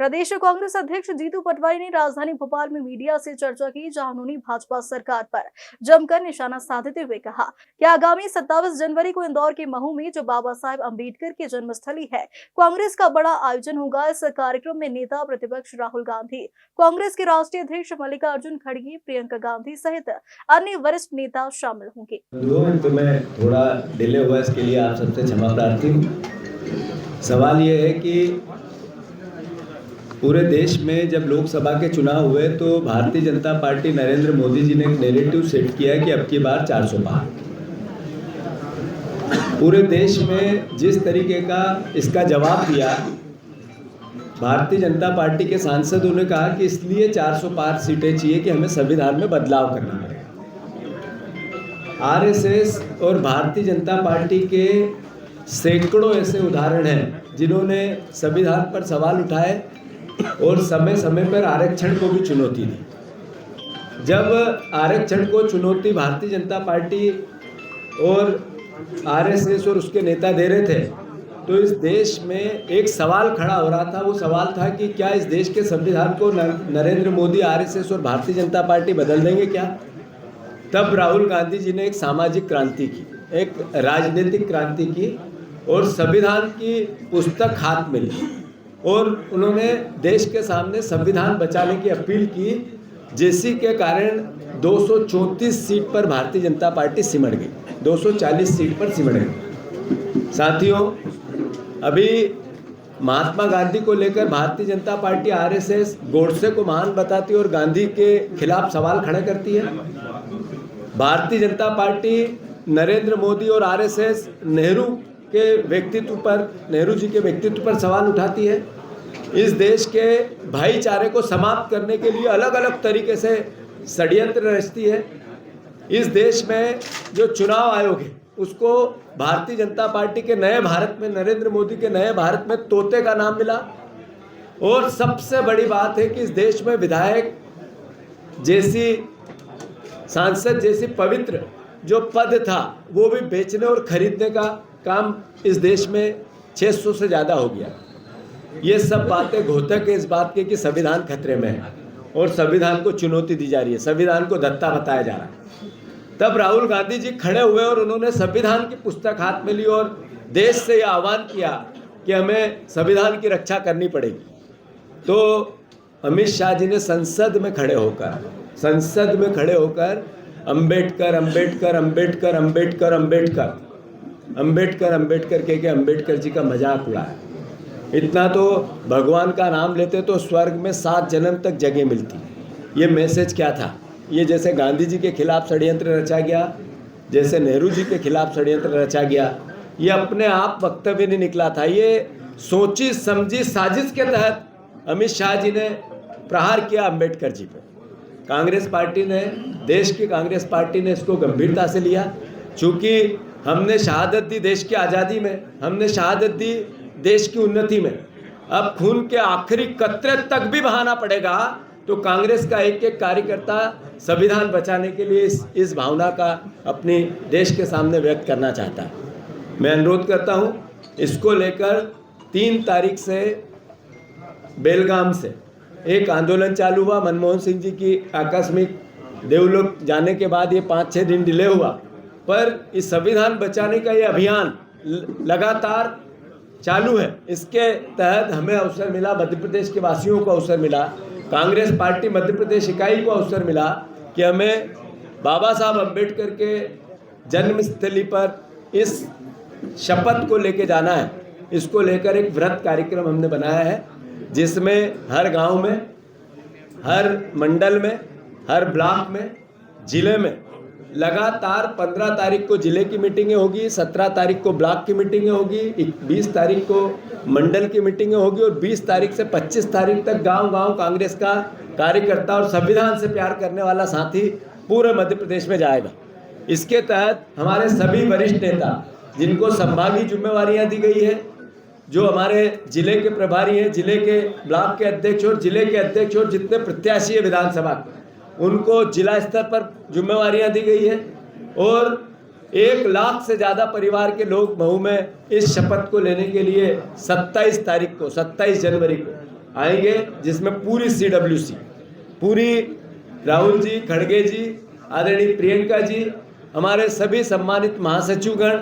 प्रदेश कांग्रेस अध्यक्ष जीतू पटवारी ने राजधानी भोपाल में मीडिया से चर्चा की, जहां उन्होंने भाजपा सरकार पर जमकर निशाना साधते हुए कहा कि आगामी 27 जनवरी को इंदौर के महू में जो बाबा साहेब अम्बेडकर की जन्मस्थली है, कांग्रेस का बड़ा आयोजन होगा। इस कार्यक्रम में नेता प्रतिपक्ष राहुल गांधी, कांग्रेस के राष्ट्रीय अध्यक्ष मल्लिकार्जुन खड़गे, प्रियंका गांधी सहित अन्य वरिष्ठ नेता शामिल होंगे। तो मैं थोड़ा डिले हुआ, इसके लिए आप सबसे क्षमा प्रार्थी हूँ। सवाल ये है कि पूरे देश में जब लोकसभा के चुनाव हुए तो भारतीय जनता पार्टी नरेंद्र मोदी जी ने एक नैरेटिव सेट किया कि अब की बार 400 पार। पूरे देश में जिस तरीके का इसका जवाब दिया, भारतीय जनता पार्टी के सांसदों ने कहा कि इसलिए 400 पार सीटें चाहिए कि हमें संविधान में बदलाव करना पड़ेगा। आरएसएस और भारतीय जनता पार्टी के सैकड़ों ऐसे उदाहरण हैं जिन्होंने संविधान पर सवाल उठाए और समय समय पर आरक्षण को भी चुनौती दी। जब आरक्षण को चुनौती भारतीय जनता पार्टी और आरएसएस और उसके नेता दे रहे थे तो इस देश में एक सवाल खड़ा हो रहा था। वो सवाल था कि क्या इस देश के संविधान को नरेंद्र मोदी, आरएसएस और भारतीय जनता पार्टी बदल देंगे क्या? तब राहुल गांधी जी ने एक सामाजिक क्रांति की, एक राजनीतिक क्रांति की और संविधान की पुस्तक हाथ में ली और उन्होंने देश के सामने संविधान बचाने की अपील की, जिसके के कारण 234 सीट पर भारतीय जनता पार्टी सिमट गई, 240 सीट पर सिमट गई। साथियों, अभी महात्मा गांधी को लेकर भारतीय जनता पार्टी आरएसएस गोडसे को महान बताती है और गांधी के खिलाफ सवाल खड़े करती है। भारतीय जनता पार्टी नरेंद्र मोदी और आरएसएस नेहरू जी के व्यक्तित्व पर सवाल उठाती है। इस देश के भाईचारे को समाप्त करने के लिए अलग अलग तरीके से षड्यंत्र रचती है। इस देश में जो चुनाव आयोग है उसको भारतीय जनता पार्टी के नए भारत में, नरेंद्र मोदी के नए भारत में तोते का नाम मिला। और सबसे बड़ी बात है कि इस देश में विधायक जैसी, सांसद जैसी पवित्र जो पद था वो भी बेचने और खरीदने का काम इस देश में 600 से ज़्यादा हो गया। ये सब बातें घोतक है इस बात के कि संविधान खतरे में है और संविधान को चुनौती दी जा रही है, संविधान को धत्ता बताया जा रहा है। तब राहुल गांधी जी खड़े हुए और उन्होंने संविधान की पुस्तक हाथ में ली और देश से यह आह्वान किया कि हमें संविधान की रक्षा करनी पड़ेगी। तो अमित शाह जी ने संसद में खड़े होकर अम्बेडकर अम्बेडकर अम्बेडकर अम्बेडकर अम्बेडकर अम्बेडकर अम्बेडकर कह के अम्बेडकर जी का मजाक उड़ाया। इतना तो भगवान का नाम लेते तो स्वर्ग में 7 जन्म तक जगह मिलती। ये मैसेज क्या था? ये जैसे गांधी जी के खिलाफ षड्यंत्र रचा गया, जैसे नेहरू जी के खिलाफ षड्यंत्र रचा गया, ये अपने आप वक्तव्य नहीं निकला था। ये सोची समझी साजिश के तहत अमित शाह जी ने प्रहार किया अम्बेडकर जी पर। कांग्रेस पार्टी ने, देश की कांग्रेस पार्टी ने इसको गंभीरता से लिया। चूँकि हमने शहादत दी देश की आज़ादी में, हमने शहादत दी देश की उन्नति में, अब खून के आखिरी कतरे तक भी बहाना पड़ेगा तो कांग्रेस का एक एक कार्यकर्ता संविधान बचाने के लिए इस भावना का अपने देश के सामने व्यक्त करना चाहता है। मैं अनुरोध करता हूं, इसको लेकर 3 तारीख से बेलगाम से एक आंदोलन चालू हुआ। मनमोहन सिंह जी की आकस्मिक देवलोक जाने के बाद ये 5-6 दिन डिले हुआ, पर इस संविधान बचाने का ये अभियान लगातार चालू है। इसके तहत हमें अवसर मिला, मध्य प्रदेश के वासियों को अवसर मिला, कांग्रेस पार्टी मध्य प्रदेश इकाई को अवसर मिला कि हमें बाबा साहब अम्बेडकर के जन्मस्थली पर इस शपथ को लेके जाना है। इसको लेकर एक व्रत कार्यक्रम हमने बनाया है, जिसमें हर गांव में, हर मंडल में, हर ब्लॉक में, जिले में लगातार 15 तारीख को जिले की मीटिंगें होगी, 17 तारीख को ब्लॉक की मीटिंगें होगी, 20 तारीख को मंडल की मीटिंगें होगी और 20 तारीख से 25 तारीख तक गांव-गांव कांग्रेस का कार्यकर्ता और संविधान से प्यार करने वाला साथी पूरे मध्य प्रदेश में जाएगा। इसके तहत हमारे सभी वरिष्ठ नेता जिनको संभागीय जिम्मेवारियाँ दी गई है, जो हमारे जिले के प्रभारी हैं, जिले के ब्लॉक के अध्यक्ष और जिले के अध्यक्ष और जितने प्रत्याशी है विधानसभा, उनको जिला स्तर पर जिम्मेवारियां दी गई है और 1 लाख से ज़्यादा परिवार के लोग महू में इस शपथ को लेने के लिए 27 जनवरी को आएंगे, जिसमें पूरी CWC, पूरी राहुल जी, खड़गे जी, आदरणीय प्रियंका जी, हमारे सभी सम्मानित महासचिवगण,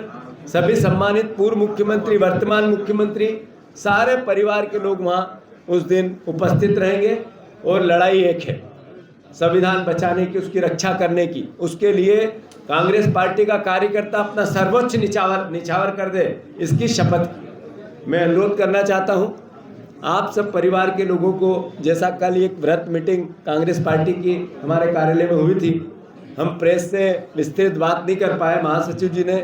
सभी सम्मानित पूर्व मुख्यमंत्री, वर्तमान मुख्यमंत्री, सारे परिवार के लोग वहाँ उस दिन उपस्थित रहेंगे। और लड़ाई एक है, संविधान बचाने की, उसकी रक्षा करने की। उसके लिए कांग्रेस पार्टी का कार्यकर्ता अपना सर्वोच्च निछावर कर दे, इसकी शपथ मैं अनुरोध करना चाहता हूँ आप सब परिवार के लोगों को। जैसा कल एक व्रत मीटिंग कांग्रेस पार्टी की हमारे कार्यालय में हुई थी, हम प्रेस से विस्तृत बात नहीं कर पाए, महासचिव जी ने